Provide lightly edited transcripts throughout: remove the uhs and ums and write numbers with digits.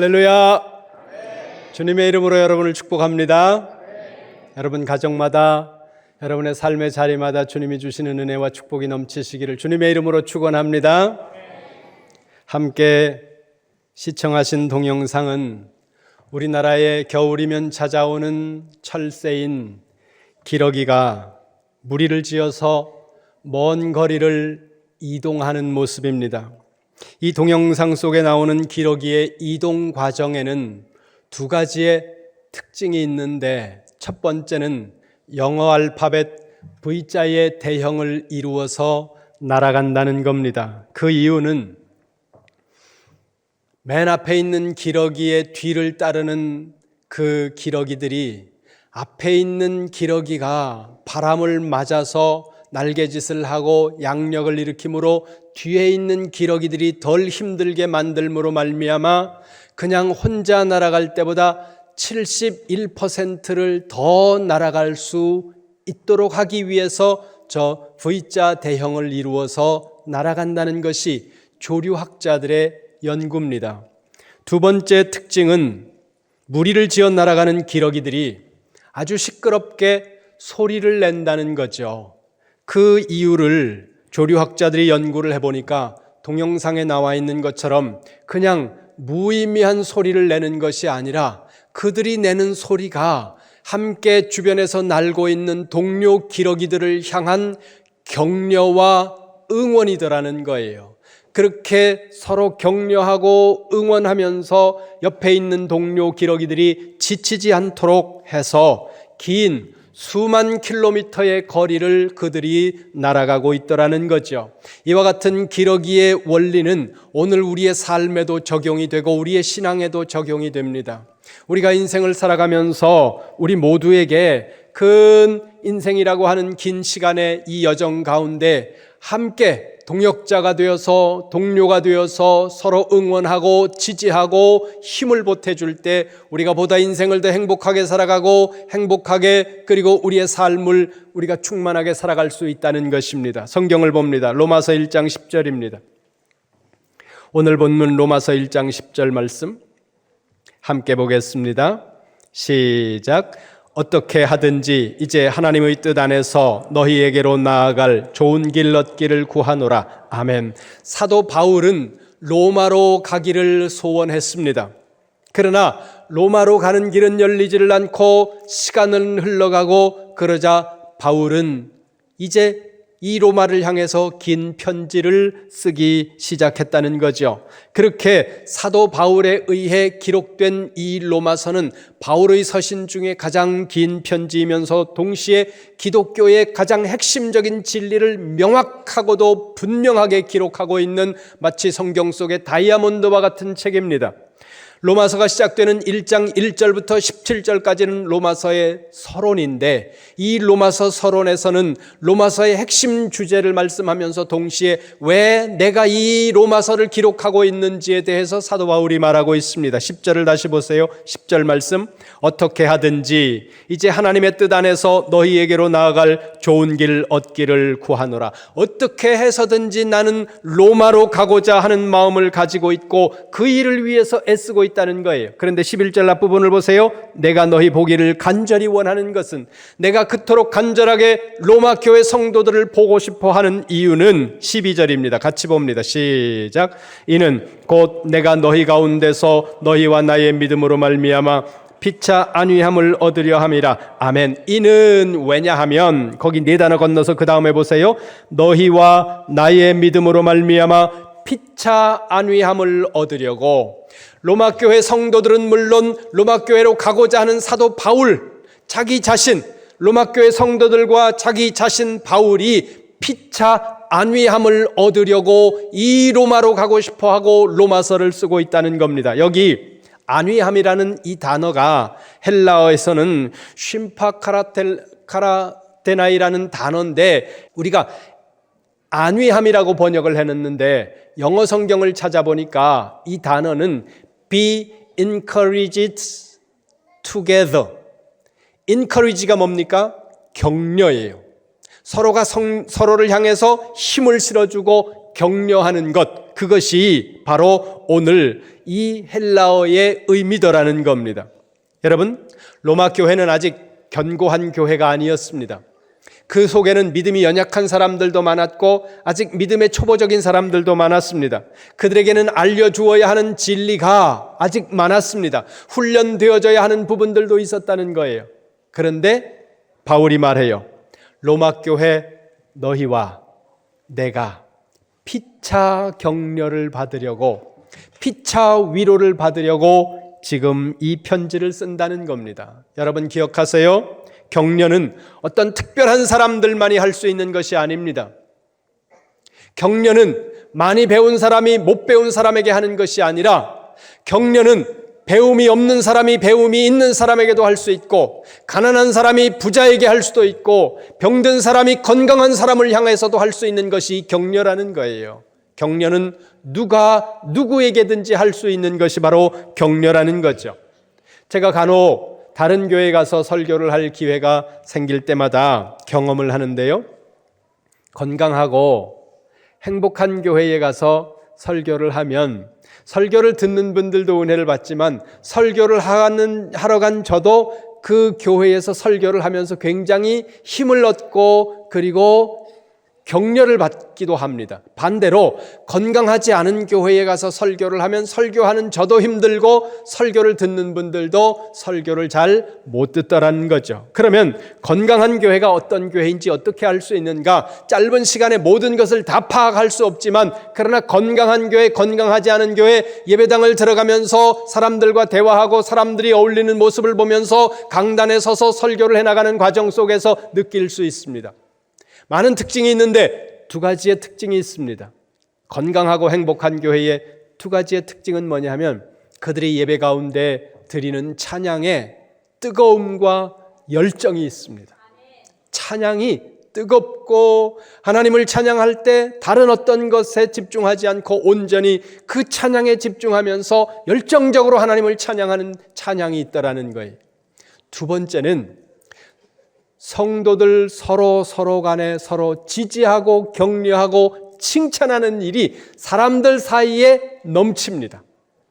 할렐루야. 주님의 이름으로 여러분을 축복합니다. 여러분 가정마다, 여러분의 삶의 자리마다 주님이 주시는 은혜와 축복이 넘치시기를 주님의 이름으로 축원합니다. 함께 시청하신 동영상은 우리나라에 겨울이면 찾아오는 철새인 기러기가 무리를 지어서 먼 거리를 이동하는 모습입니다. 이 동영상 속에 나오는 기러기의 이동 과정에는 두 가지의 특징이 있는데, 첫 번째는 영어 알파벳 V자의 대형을 이루어서 날아간다는 겁니다. 그 이유는 맨 앞에 있는 기러기의 뒤를 따르는 그 기러기들이 앞에 있는 기러기가 바람을 맞아서 날개짓을 하고 양력을 일으키므로 뒤에 있는 기러기들이 덜 힘들게 만들므로 말미암아 그냥 혼자 날아갈 때보다 71%를 더 날아갈 수 있도록 하기 위해서 저 V자 대형을 이루어서 날아간다는 것이 조류학자들의 연구입니다. 두 번째 특징은 무리를 지어 날아가는 기러기들이 아주 시끄럽게 소리를 낸다는 거죠. 그 이유를 조류학자들이 연구를 해보니까 동영상에 나와 있는 것처럼 그냥 무의미한 소리를 내는 것이 아니라 그들이 내는 소리가 함께 주변에서 날고 있는 동료 기러기들을 향한 격려와 응원이더라는 거예요. 그렇게 서로 격려하고 응원하면서 옆에 있는 동료 기러기들이 지치지 않도록 해서 긴 수만 킬로미터의 거리를 그들이 날아가고 있더라는 거죠. 이와 같은 기러기의 원리는 오늘 우리의 삶에도 적용이 되고 우리의 신앙에도 적용이 됩니다. 우리가 인생을 살아가면서 우리 모두에게 큰 인생이라고 하는 긴 시간의 이 여정 가운데 함께 동역자가 되어서 동료가 되어서 서로 응원하고 지지하고 힘을 보태줄 때 우리가 보다 인생을 더 행복하게 살아가고 행복하게, 그리고 우리의 삶을 우리가 충만하게 살아갈 수 있다는 것입니다. 성경을 봅니다. 로마서 1장 10절입니다. 오늘 본문 로마서 1장 10절 말씀 함께 보겠습니다. 시작. 어떻게 하든지 이제 하나님의 뜻 안에서 너희에게로 나아갈 좋은 길 얻기를 구하노라. 아멘. 사도 바울은 로마로 가기를 소원했습니다. 그러나 로마로 가는 길은 열리지를 않고 시간은 흘러가고 그러자 바울은 이제 이 로마를 향해서 긴 편지를 쓰기 시작했다는 거죠. 그렇게 사도 바울에 의해 기록된 이 로마서는 바울의 서신 중에 가장 긴 편지이면서 동시에 기독교의 가장 핵심적인 진리를 명확하고도 분명하게 기록하고 있는 마치 성경 속의 다이아몬드와 같은 책입니다. 로마서가 시작되는 1장 1절부터 17절까지는 로마서의 서론인데, 이 로마서 서론에서는 로마서의 핵심 주제를 말씀하면서 동시에 왜 내가 이 로마서를 기록하고 있는지에 대해서 사도 바울이 말하고 있습니다. 10절을 다시 보세요. 10절 말씀. 어떻게 하든지 이제 하나님의 뜻 안에서 너희에게로 나아갈 좋은 길 얻기를 구하노라. 어떻게 해서든지 나는 로마로 가고자 하는 마음을 가지고 있고 그 일을 위해서 애쓰고 있다는 거예요. 그런데 11절 앞부분을 보세요. 내가 너희 보기를 간절히 원하는 것은, 내가 그토록 간절하게 로마 교회 성도들을 보고 싶어 하는 이유는 12절입니다. 같이 봅니다. 시작. 이는 곧 내가 너희 가운데서 너희와 나의 믿음으로 말미암아 피차 안위함을 얻으려 함이라. 아멘. 이는 왜냐하면, 거기 네 단어 건너서 그 다음에 보세요. 너희와 나의 믿음으로 말미암아 피차 안위함을 얻으려고. 로마 교회 성도들은 물론 로마 교회로 가고자 하는 사도 바울 자기 자신, 로마 교회 성도들과 자기 자신 바울이 피차 안위함을 얻으려고 이 로마로 가고 싶어하고 로마서를 쓰고 있다는 겁니다. 여기 안위함이라는 이 단어가 헬라어에서는 쉼파카라테나이라는 단어인데 우리가 안위함이라고 번역을 해놨는데 영어 성경을 찾아보니까 이 단어는 be encouraged together. encourage가 뭡니까? 격려예요. 서로가 서로를 향해서 힘을 실어주고 격려하는 것, 그것이 바로 오늘 이 헬라어의 의미더라는 겁니다. 여러분, 로마 교회는 아직 견고한 교회가 아니었습니다. 그 속에는 믿음이 연약한 사람들도 많았고 아직 믿음의 초보적인 사람들도 많았습니다. 그들에게는 알려주어야 하는 진리가 아직 많았습니다. 훈련되어져야 하는 부분들도 있었다는 거예요. 그런데 바울이 말해요. 로마 교회 너희와 내가 피차 격려를 받으려고, 피차 위로를 받으려고 지금 이 편지를 쓴다는 겁니다. 여러분 기억하세요? 격려는 어떤 특별한 사람들만이 할 수 있는 것이 아닙니다. 격려는 많이 배운 사람이 못 배운 사람에게 하는 것이 아니라, 격려는 배움이 없는 사람이 배움이 있는 사람에게도 할 수 있고, 가난한 사람이 부자에게 할 수도 있고, 병든 사람이 건강한 사람을 향해서도 할 수 있는 것이 격려라는 거예요. 격려는 누가 누구에게든지 할 수 있는 것이 바로 격려라는 거죠. 제가 간혹 다른 교회에 가서 설교를 할 기회가 생길 때마다 경험을 하는데요. 건강하고 행복한 교회에 가서 설교를 하면 설교를 듣는 분들도 은혜를 받지만 설교를 하러 간 저도 그 교회에서 설교를 하면서 굉장히 힘을 얻고 그리고 격려를 받기도 합니다. 반대로 건강하지 않은 교회에 가서 설교를 하면 설교하는 저도 힘들고 설교를 듣는 분들도 설교를 잘 못 듣더라는 거죠. 그러면 건강한 교회가 어떤 교회인지 어떻게 알 수 있는가? 짧은 시간에 모든 것을 다 파악할 수 없지만, 그러나 건강한 교회, 건강하지 않은 교회, 예배당을 들어가면서 사람들과 대화하고 사람들이 어울리는 모습을 보면서 강단에 서서 설교를 해나가는 과정 속에서 느낄 수 있습니다. 많은 특징이 있는데 두 가지의 특징이 있습니다. 건강하고 행복한 교회의 두 가지의 특징은 뭐냐 하면, 그들이 예배 가운데 드리는 찬양에 뜨거움과 열정이 있습니다. 찬양이 뜨겁고 하나님을 찬양할 때 다른 어떤 것에 집중하지 않고 온전히 그 찬양에 집중하면서 열정적으로 하나님을 찬양하는 찬양이 있다라는 거예요. 두 번째는 성도들 서로 간에 서로 지지하고 격려하고 칭찬하는 일이 사람들 사이에 넘칩니다.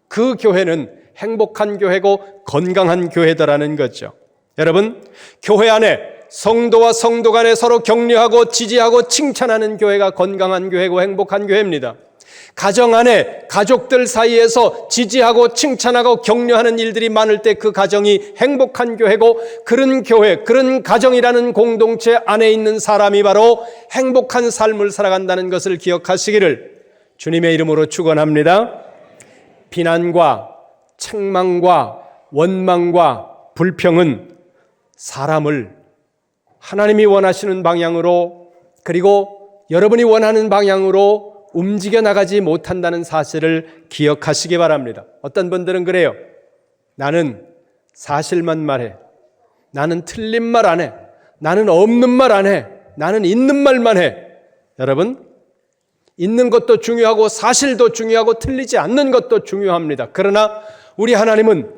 그 교회는 행복한 교회고 건강한 교회다라는 거죠. 여러분, 교회 안에 성도와 성도 간에 서로 격려하고 지지하고 칭찬하는 교회가 건강한 교회고 행복한 교회입니다. 가정 안에 가족들 사이에서 지지하고 칭찬하고 격려하는 일들이 많을 때 그 가정이 행복한 교회고, 그런 교회, 그런 가정이라는 공동체 안에 있는 사람이 바로 행복한 삶을 살아간다는 것을 기억하시기를 주님의 이름으로 축원합니다. 비난과 책망과 원망과 불평은 사람을 하나님이 원하시는 방향으로, 그리고 여러분이 원하는 방향으로 움직여 나가지 못한다는 사실을 기억하시기 바랍니다. 어떤 분들은 그래요. 나는 사실만 말해. 나는 틀린 말 안 해. 나는 없는 말 안 해. 나는 있는 말만 해. 여러분, 있는 것도 중요하고 사실도 중요하고 틀리지 않는 것도 중요합니다. 그러나 우리 하나님은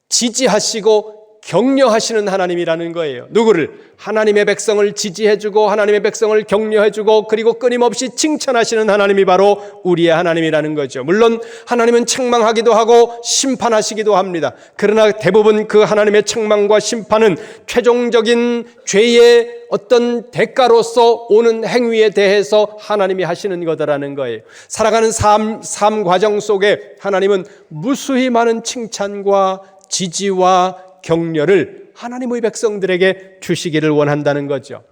지지하시고 격려하시는 하나님이라는 거예요. 누구를? 하나님의 백성을 지지해주고 하나님의 백성을 격려해주고 그리고 끊임없이 칭찬하시는 하나님이 바로 우리의 하나님이라는 거죠. 물론 하나님은 책망하기도 하고 심판하시기도 합니다. 그러나 대부분 그 하나님의 책망과 심판은 최종적인 죄의 어떤 대가로서 오는 행위에 대해서 하나님이 하시는 거다라는 거예요. 살아가는 삶 과정 속에 하나님은 무수히 많은 칭찬과 지지와 격려를 하나님의 백성들에게 주시기를 원한다는 거죠.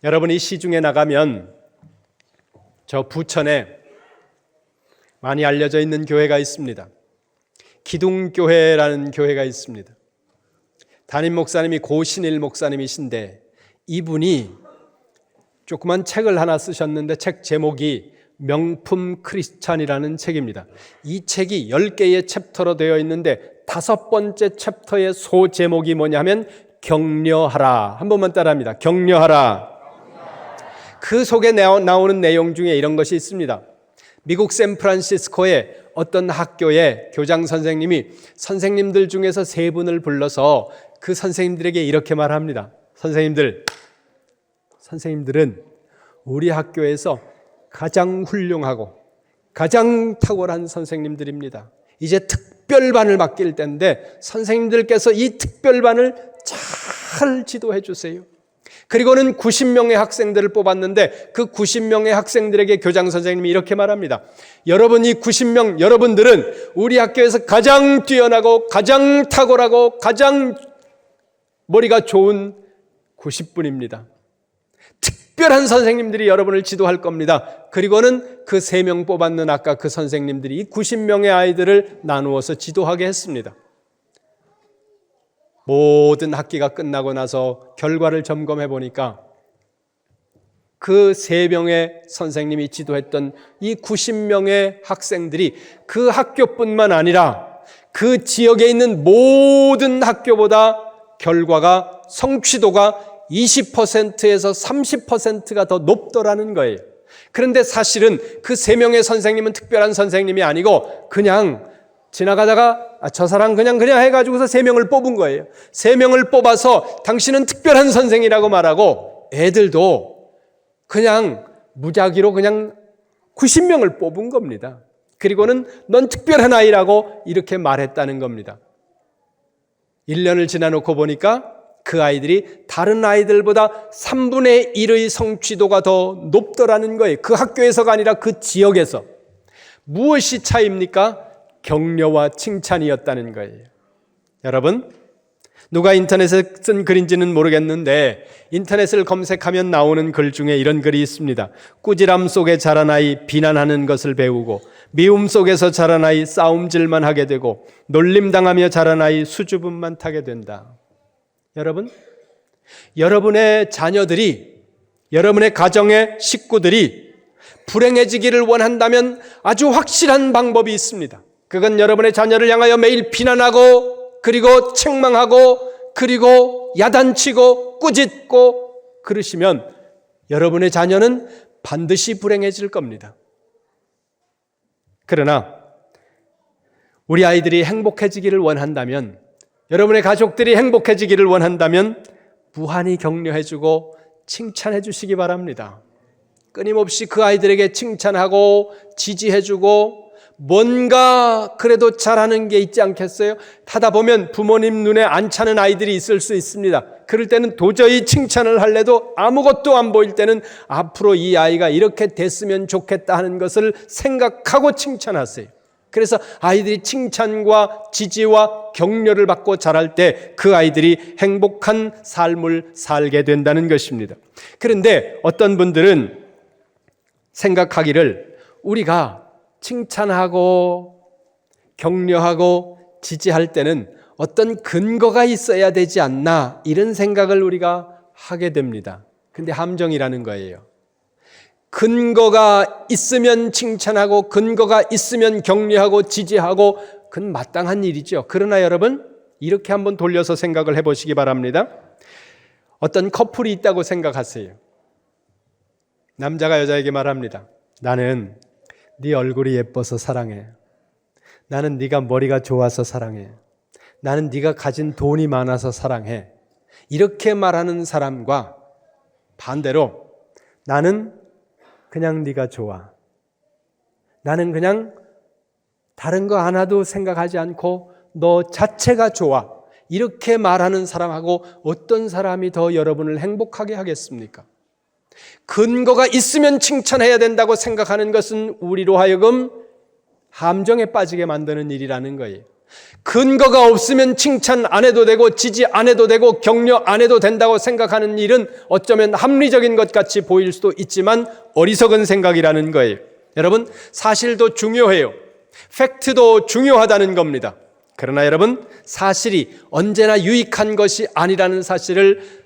여러분이 시중에 나가면 저 부천에 많이 알려져 있는 교회가 있습니다. 기둥교회라는 교회가 있습니다. 담임 목사님이 고신일 목사님이신데 이분이 조그만 책을 하나 쓰셨는데 책 제목이 명품 크리스찬이라는 책입니다. 이 책이 10개의 챕터로 되어 있는데 5번째 챕터의 소 제목이 뭐냐면 격려하라. 한 번만 따라합니다. 격려하라. 그 속에 나오는 내용 중에 이런 것이 있습니다. 미국 샌프란시스코의 어떤 학교의 교장 선생님이 선생님들 중에서 3분을 불러서 그 선생님들에게 이렇게 말합니다. 선생님들은 우리 학교에서 가장 훌륭하고 가장 탁월한 선생님들입니다. 이제 특별반을 맡길 때인데 선생님들께서 이 특별반을 잘 지도해 주세요. 그리고는 90명의 학생들을 뽑았는데 그 90명의 학생들에게 교장 선생님이 이렇게 말합니다. 여러분, 이 90명 여러분들은 우리 학교에서 가장 뛰어나고 가장 탁월하고 가장 머리가 좋은 90분입니다. 특별한 선생님들이 여러분을 지도할 겁니다. 그리고는 그 3명 뽑았는 아까 그 선생님들이 이 90명의 아이들을 나누어서 지도하게 했습니다. 모든 학기가 끝나고 나서 결과를 점검해 보니까 그 3명의 선생님이 지도했던 이 90명의 학생들이 그 학교뿐만 아니라 그 지역에 있는 모든 학교보다 결과가 성취도가 20%에서 30%가 더 높더라는 거예요. 그런데 사실은 그 3명의 선생님은 특별한 선생님이 아니고 그냥 지나가다가 저 사람 그냥 해가지고서 3명을 뽑은 거예요. 3명을 뽑아서 당신은 특별한 선생이라고 말하고 애들도 그냥 무작위로 그냥 90명을 뽑은 겁니다. 그리고는 넌 특별한 아이라고 이렇게 말했다는 겁니다. 1년을 지나놓고 보니까 그 아이들이 다른 아이들보다 3분의 1의 성취도가 더 높더라는 거예요. 그 학교에서가 아니라 그 지역에서. 무엇이 차이입니까? 격려와 칭찬이었다는 거예요. 여러분, 누가 인터넷에 쓴 글인지는 모르겠는데 인터넷을 검색하면 나오는 글 중에 이런 글이 있습니다. 꾸지람 속에 자란 아이 비난하는 것을 배우고, 미움 속에서 자란 아이 싸움질만 하게 되고, 놀림당하며 자란 아이 수줍음만 타게 된다. 여러분, 여러분의 자녀들이, 여러분의 가정의 식구들이 불행해지기를 원한다면 아주 확실한 방법이 있습니다. 그건 여러분의 자녀를 향하여 매일 비난하고, 그리고 책망하고, 그리고 야단치고 꾸짖고 그러시면 여러분의 자녀는 반드시 불행해질 겁니다. 그러나 우리 아이들이 행복해지기를 원한다면, 여러분의 가족들이 행복해지기를 원한다면 무한히 격려해주고 칭찬해 주시기 바랍니다. 끊임없이 그 아이들에게 칭찬하고 지지해주고, 뭔가 그래도 잘하는 게 있지 않겠어요? 하다 보면 부모님 눈에 안 차는 아이들이 있을 수 있습니다. 그럴 때는 도저히 칭찬을 할래도 아무것도 안 보일 때는 앞으로 이 아이가 이렇게 됐으면 좋겠다 하는 것을 생각하고 칭찬하세요. 그래서 아이들이 칭찬과 지지와 격려를 받고 자랄 때 그 아이들이 행복한 삶을 살게 된다는 것입니다. 그런데 어떤 분들은 생각하기를 우리가 칭찬하고 격려하고 지지할 때는 어떤 근거가 있어야 되지 않나, 이런 생각을 우리가 하게 됩니다. 근데 함정이라는 거예요. 근거가 있으면 칭찬하고 근거가 있으면 격려하고 지지하고 그건 마땅한 일이죠. 그러나 여러분, 이렇게 한번 돌려서 생각을 해보시기 바랍니다. 어떤 커플이 있다고 생각하세요. 남자가 여자에게 말합니다. 나는 네 얼굴이 예뻐서 사랑해. 나는 네가 머리가 좋아서 사랑해. 나는 네가 가진 돈이 많아서 사랑해. 이렇게 말하는 사람과 반대로 나는 그냥 네가 좋아. 나는 그냥 다른 거 하나도 생각하지 않고 너 자체가 좋아. 이렇게 말하는 사람하고 어떤 사람이 더 여러분을 행복하게 하겠습니까? 근거가 있으면 칭찬해야 된다고 생각하는 것은 우리로 하여금 함정에 빠지게 만드는 일이라는 거예요. 근거가 없으면 칭찬 안 해도 되고 지지 안 해도 되고 격려 안 해도 된다고 생각하는 일은 어쩌면 합리적인 것 같이 보일 수도 있지만 어리석은 생각이라는 거예요. 여러분, 사실도 중요해요. 팩트도 중요하다는 겁니다. 그러나 여러분, 사실이 언제나 유익한 것이 아니라는 사실을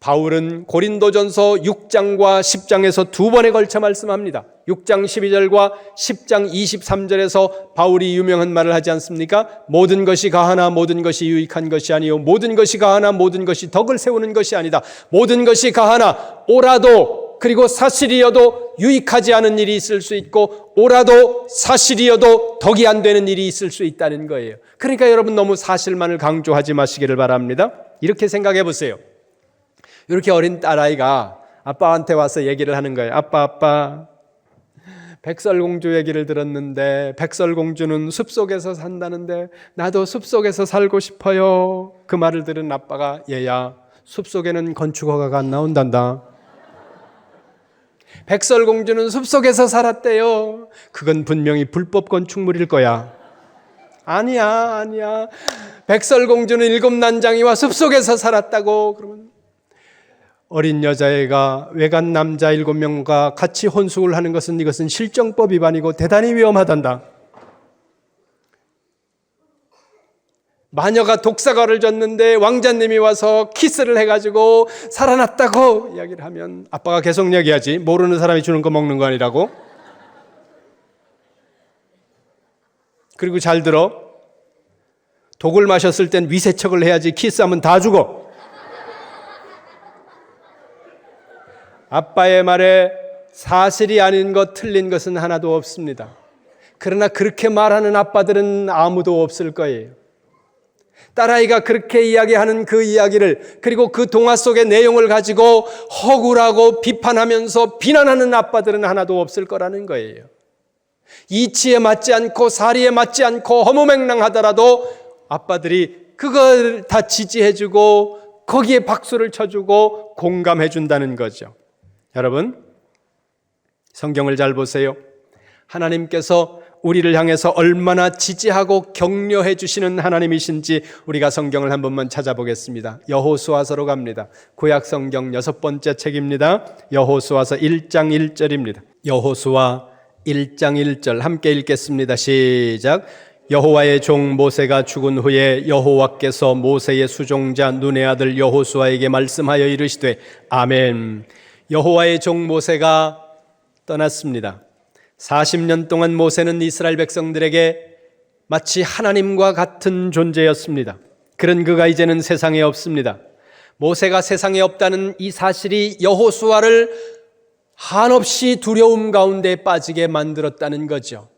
바울은 고린도전서 6장과 10장에서 두 번에 걸쳐 말씀합니다. 6장 12절과 10장 23절에서 바울이 유명한 말을 하지 않습니까? 모든 것이 가하나 모든 것이 유익한 것이 아니요 모든 것이 가하나 모든 것이 덕을 세우는 것이 아니다. 모든 것이 가하나 옳아도 그리고 사실이어도 유익하지 않은 일이 있을 수 있고 옳아도 사실이어도 덕이 안 되는 일이 있을 수 있다는 거예요. 그러니까 여러분, 너무 사실만을 강조하지 마시기를 바랍니다. 이렇게 생각해 보세요. 이렇게 어린 딸아이가 아빠한테 와서 얘기를 하는 거예요. 아빠, 백설공주 얘기를 들었는데 백설공주는 숲속에서 산다는데 나도 숲속에서 살고 싶어요. 그 말을 들은 아빠가 얘야, 숲속에는 건축허가가 안 나온단다. 백설공주는 숲속에서 살았대요. 그건 분명히 불법 건축물일 거야. 아니야. 백설공주는 7난장이와 숲속에서 살았다고. 그러면 어린 여자애가 외간 남자 7명과 같이 혼숙을 하는 것은 이것은 실정법 위반이고 대단히 위험하단다. 마녀가 독사과를 줬는데 왕자님이 와서 키스를 해가지고 살아났다고 이야기를 하면 아빠가 계속 얘기하지. 모르는 사람이 주는 거 먹는 거 아니라고. 그리고 잘 들어. 독을 마셨을 땐 위세척을 해야지. 키스하면 다 죽어. 아빠의 말에 사실이 아닌 것, 틀린 것은 하나도 없습니다. 그러나 그렇게 말하는 아빠들은 아무도 없을 거예요. 딸아이가 그렇게 이야기하는 그 이야기를, 그리고 그 동화 속의 내용을 가지고 허구라고 비판하면서 비난하는 아빠들은 하나도 없을 거라는 거예요. 이치에 맞지 않고 사리에 맞지 않고 허무맹랑하더라도 아빠들이 그걸 다 지지해주고 거기에 박수를 쳐주고 공감해준다는 거죠. 여러분, 성경을 잘 보세요. 하나님께서 우리를 향해서 얼마나 지지하고 격려해 주시는 하나님이신지 우리가 성경을 한 번만 찾아보겠습니다. 여호수아서로 갑니다. 구약 성경 6번째 책입니다. 여호수아서 1장 1절입니다. 여호수아 1장 1절 함께 읽겠습니다. 시작. 여호와의 종 모세가 죽은 후에 여호와께서 모세의 수종자 눈의 아들 여호수아에게 말씀하여 이르시되 아멘. 여호와의 종 모세가 떠났습니다. 40년 동안 모세는 이스라엘 백성들에게 마치 하나님과 같은 존재였습니다. 그런 그가 이제는 세상에 없습니다. 모세가 세상에 없다는 이 사실이 여호수아를 한없이 두려움 가운데 빠지게 만들었다는 거죠.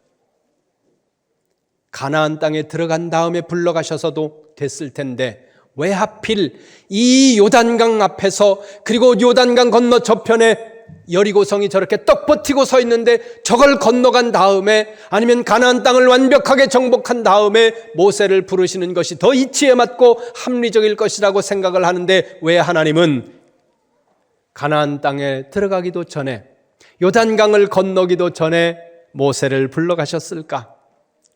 가나안 땅에 들어간 다음에 불러가셔서도 됐을 텐데 왜 하필 이 요단강 앞에서, 그리고 요단강 건너 저편에 여리고성이 저렇게 떡 버티고 서 있는데 저걸 건너간 다음에, 아니면 가나안 땅을 완벽하게 정복한 다음에 모세를 부르시는 것이 더 이치에 맞고 합리적일 것이라고 생각을 하는데 왜 하나님은 가나안 땅에 들어가기도 전에, 요단강을 건너기도 전에 모세를 불러가셨을까?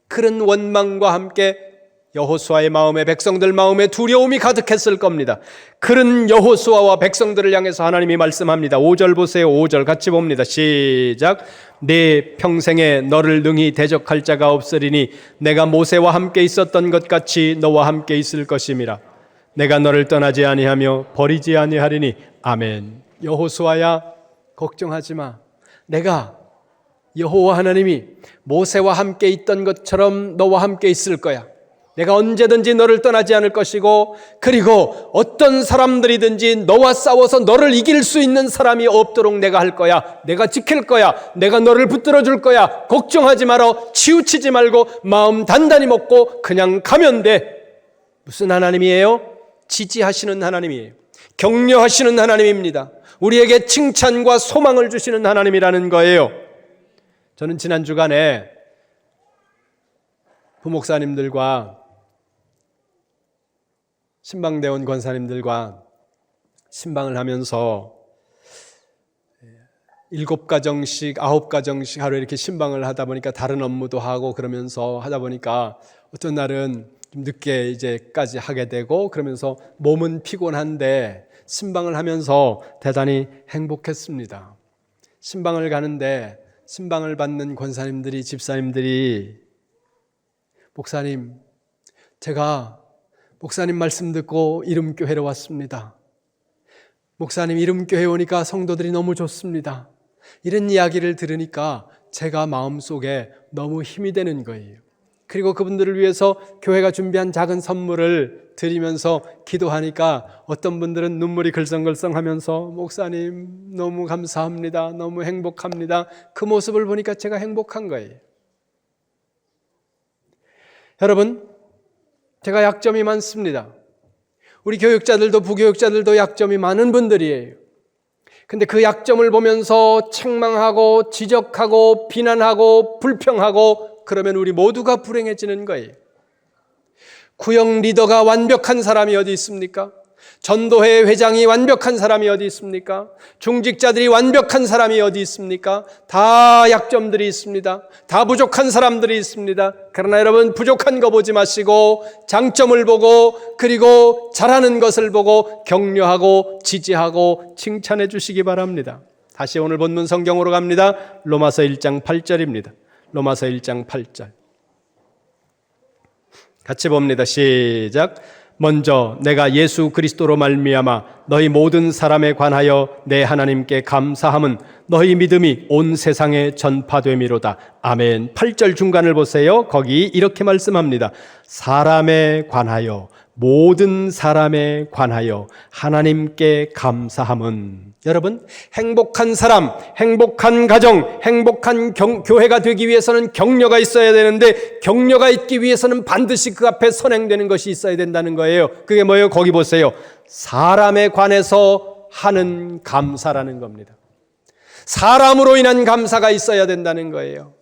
그런 원망과 함께 여호수아의 마음에, 백성들 마음에 두려움이 가득했을 겁니다. 그런 여호수아와 백성들을 향해서 하나님이 말씀합니다. 5절 보세요. 5절 같이 봅니다. 시작. 내 평생에 너를 능히 대적할 자가 없으리니 내가 모세와 함께 있었던 것 같이 너와 함께 있을 것임이라. 내가 너를 떠나지 아니하며 버리지 아니하리니 아멘. 여호수아야, 걱정하지 마. 내가 여호와 하나님이 모세와 함께 있던 것처럼 너와 함께 있을 거야. 내가 언제든지 너를 떠나지 않을 것이고, 그리고 어떤 사람들이든지 너와 싸워서 너를 이길 수 있는 사람이 없도록 내가 할 거야. 내가 지킬 거야. 내가 너를 붙들어 줄 거야. 걱정하지 마라. 치우치지 말고 마음 단단히 먹고 그냥 가면 돼. 무슨 하나님이에요? 지지하시는 하나님이에요. 격려하시는 하나님입니다. 우리에게 칭찬과 소망을 주시는 하나님이라는 거예요. 저는 지난 주간에 부목사님들과 신방대원 권사님들과 신방을 하면서 7가정씩 9가정씩 하루 이렇게 신방을 하다 보니까 다른 업무도 하고 그러면서 하다 보니까 어떤 날은 좀 늦게 이제까지 하게 되고, 그러면서 몸은 피곤한데 신방을 하면서 대단히 행복했습니다. 신방을 가는데 신방을 받는 권사님들이, 집사님들이 목사님, 제가 목사님 말씀 듣고 이름교회로 왔습니다. 목사님, 이름교회 오니까 성도들이 너무 좋습니다. 이런 이야기를 들으니까 제가 마음속에 너무 힘이 되는 거예요. 그리고 그분들을 위해서 교회가 준비한 작은 선물을 드리면서 기도하니까 어떤 분들은 눈물이 글썽글썽하면서 목사님 너무 감사합니다. 너무 행복합니다. 그 모습을 보니까 제가 행복한 거예요. 여러분, 제가 약점이 많습니다. 우리 교육자들도 부교육자들도 약점이 많은 분들이에요. 근데 그 약점을 보면서 책망하고 지적하고 비난하고 불평하고 그러면 우리 모두가 불행해지는 거예요. 구역 리더가 완벽한 사람이 어디 있습니까? 전도회 회장이 완벽한 사람이 어디 있습니까? 중직자들이 완벽한 사람이 어디 있습니까? 다 약점들이 있습니다. 다 부족한 사람들이 있습니다. 그러나 여러분, 부족한 거 보지 마시고 장점을 보고 그리고 잘하는 것을 보고 격려하고 지지하고 칭찬해 주시기 바랍니다. 다시 오늘 본문 성경으로 갑니다. 로마서 1장 8절입니다. 로마서 1장 8절 같이 봅니다. 시작. 먼저 내가 예수 그리스도로 말미암아 너희 모든 사람에 관하여 내 하나님께 감사함은 너희 믿음이 온 세상에 전파됨이로다. 아멘. 8절 중간을 보세요. 거기 이렇게 말씀합니다. 사람에 관하여, 모든 사람에 관하여 하나님께 감사함은. 여러분, 행복한 사람, 행복한 가정, 행복한 교회가 되기 위해서는 격려가 있어야 되는데 격려가 있기 위해서는 반드시 그 앞에 선행되는 것이 있어야 된다는 거예요. 그게 뭐예요? 거기 보세요. 사람에 관해서 하는 감사라는 겁니다. 사람으로 인한 감사가 있어야 된다는 거예요.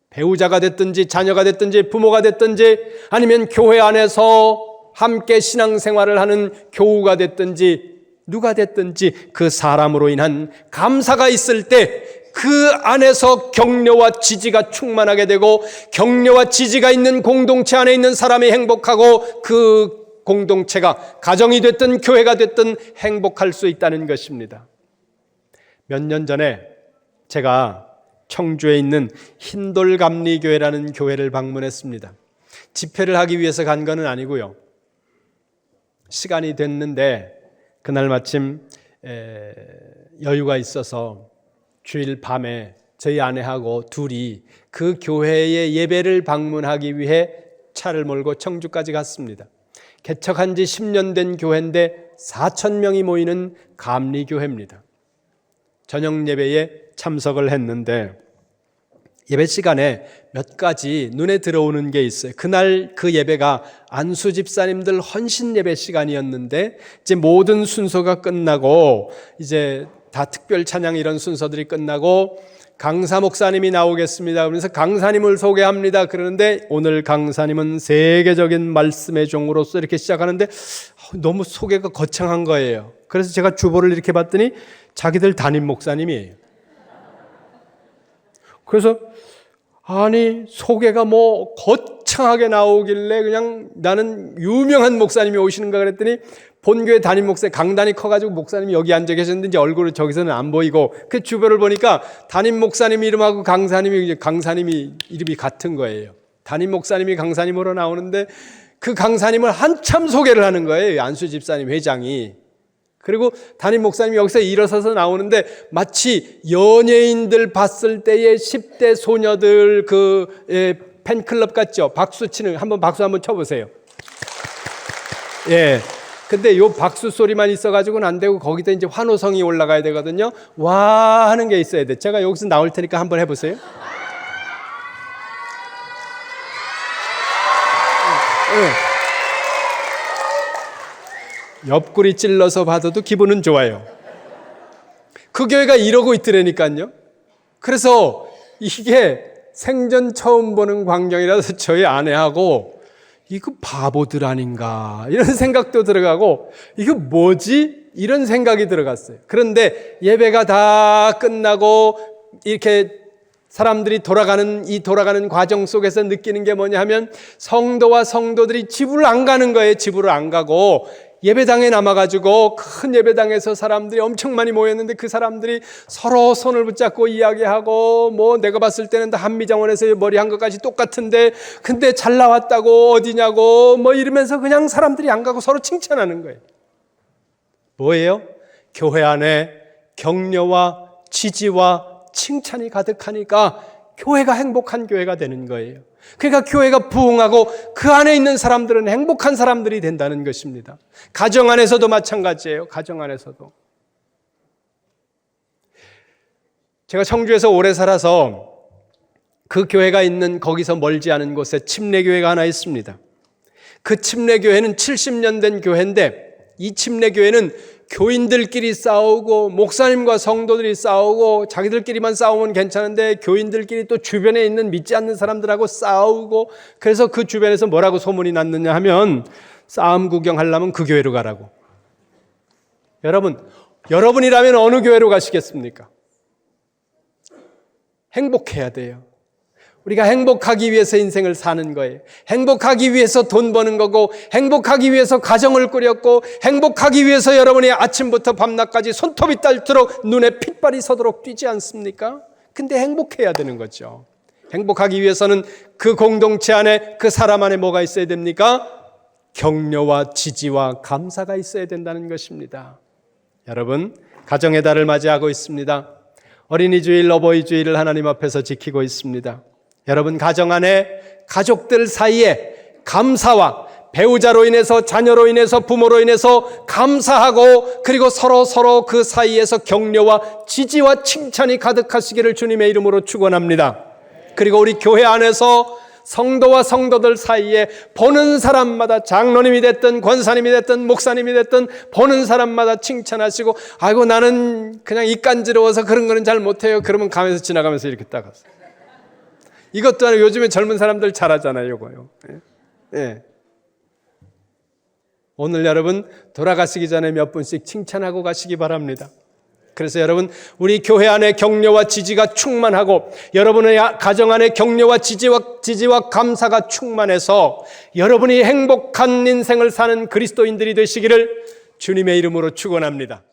배우자가 됐든지 자녀가 됐든지 부모가 됐든지 아니면 교회 안에서 함께 신앙생활을 하는 교우가 됐든지 누가 됐든지 그 사람으로 인한 감사가 있을 때 그 안에서 격려와 지지가 충만하게 되고 격려와 지지가 있는 공동체 안에 있는 사람이 행복하고 그 공동체가 가정이 됐든 교회가 됐든 행복할 수 있다는 것입니다. 몇 년 전에 제가 청주에 있는 흰돌감리교회라는 교회를 방문했습니다. 집회를 하기 위해서 간 건 아니고요. 시간이 됐는데 그날 마침 여유가 있어서 주일 밤에 저희 아내하고 둘이 그 교회의 예배를 방문하기 위해 차를 몰고 청주까지 갔습니다. 개척한 지 10년 된 교회인데 4,000명이 모이는 감리교회입니다. 저녁 예배에 참석을 했는데 예배 시간에 몇 가지 눈에 들어오는 게 있어요. 그날 그 예배가 안수 집사님들 헌신 예배 시간이었는데 이제 모든 순서가 끝나고 이제 다 특별 찬양 이런 순서들이 끝나고 강사 목사님이 나오겠습니다. 그러면서 강사님을 소개합니다. 그러는데 오늘 강사님은 세계적인 말씀의 종으로서 이렇게 시작하는데 너무 소개가 거창한 거예요. 그래서 제가 주보를 이렇게 봤더니 자기들 담임 목사님이에요. 그래서 아니 소개가 뭐 거창하게 나오길래 그냥 나는 유명한 목사님이 오시는가 그랬더니 본교회 담임 목사 강단이 커가지고 목사님이 여기 앉아 계셨는데 이제 얼굴을 저기서는 안 보이고 그 주변을 보니까 담임 목사님 이름하고 강사님이 이름이 같은 거예요. 담임 목사님이 강사님으로 나오는데 그 강사님을 한참 소개를 하는 거예요. 안수 집사님 회장이. 그리고 담임 목사님이 여기서 일어서서 나오는데 마치 연예인들 봤을 때의 10대 소녀들 팬클럽 같죠? 박수 치는, 박수 한번 쳐보세요. 예. 근데 요 박수 소리만 있어가지고는 안 되고 거기다 이제 환호성이 올라가야 되거든요. 와 하는 게 있어야 돼. 제가 여기서 나올 테니까 한번 해보세요. 옆구리 찔러서 봐도 기분은 좋아요. 그 교회가 이러고 있더라니까요. 그래서 이게 생전 처음 보는 광경이라서 저희 아내하고 이거 바보들 아닌가 이런 생각도 들어가고 이거 뭐지? 이런 생각이 들어갔어요. 그런데 예배가 다 끝나고 이렇게 사람들이 돌아가는 과정 속에서 느끼는 게 뭐냐 하면 성도와 성도들이 집을 안 가는 거예요. 집으로 안 가고 예배당에 남아가지고 큰 예배당에서 사람들이 엄청 많이 모였는데 그 사람들이 서로 손을 붙잡고 이야기하고 뭐 내가 봤을 때는 다 한미정원에서 머리 한 것까지 똑같은데 근데 잘 나왔다고 어디냐고 뭐 이러면서 그냥 사람들이 안 가고 서로 칭찬하는 거예요. 뭐예요? 교회 안에 격려와 지지와 칭찬이 가득하니까 교회가 행복한 교회가 되는 거예요. 그러니까 교회가 부흥하고 그 안에 있는 사람들은 행복한 사람들이 된다는 것입니다. 가정 안에서도 마찬가지예요. 가정 안에서도. 제가 청주에서 오래 살아서 그 교회가 있는 거기서 멀지 않은 곳에 침례교회가 하나 있습니다. 그 침례교회는 70년 된 교회인데 이 침례교회는 교인들끼리 싸우고 목사님과 성도들이 싸우고 자기들끼리만 싸우면 괜찮은데 교인들끼리 또 주변에 있는 믿지 않는 사람들하고 싸우고 그래서 그 주변에서 뭐라고 소문이 났느냐 하면 싸움 구경하려면 그 교회로 가라고. 여러분이라면 어느 교회로 가시겠습니까? 행복해야 돼요. 우리가 행복하기 위해서 인생을 사는 거예요. 행복하기 위해서 돈 버는 거고 행복하기 위해서 가정을 꾸렸고 행복하기 위해서 여러분이 아침부터 밤낮까지 손톱이 닳도록 눈에 핏발이 서도록 뛰지 않습니까? 근데 행복해야 되는 거죠. 행복하기 위해서는 그 공동체 안에 그 사람 안에 뭐가 있어야 됩니까? 격려와 지지와 감사가 있어야 된다는 것입니다. 여러분, 가정의 달을 맞이하고 있습니다. 어린이 주일, 어버이 주일을 하나님 앞에서 지키고 있습니다. 여러분 가정 안에 가족들 사이에 감사와 배우자로 인해서 자녀로 인해서 부모로 인해서 감사하고 그리고 서로 그 사이에서 격려와 지지와 칭찬이 가득하시기를 주님의 이름으로 축원합니다. 그리고 우리 교회 안에서 성도와 성도들 사이에 보는 사람마다 장로님이 됐든 권사님이 됐든 목사님이 됐든 보는 사람마다 칭찬하시고 아이고 나는 그냥 입간지러워서 그런 거는 잘 못해요. 그러면 가면서 지나가면서 이렇게 따갔어요. 이것도 아니고 요즘에 젊은 사람들 잘하잖아요. 이거요. 예. 오늘 여러분 돌아가시기 전에 몇 분씩 칭찬하고 가시기 바랍니다. 그래서 여러분 우리 교회 안에 격려와 지지가 충만하고 여러분의 가정 안에 격려와 지지와 감사가 충만해서 여러분이 행복한 인생을 사는 그리스도인들이 되시기를 주님의 이름으로 축원합니다.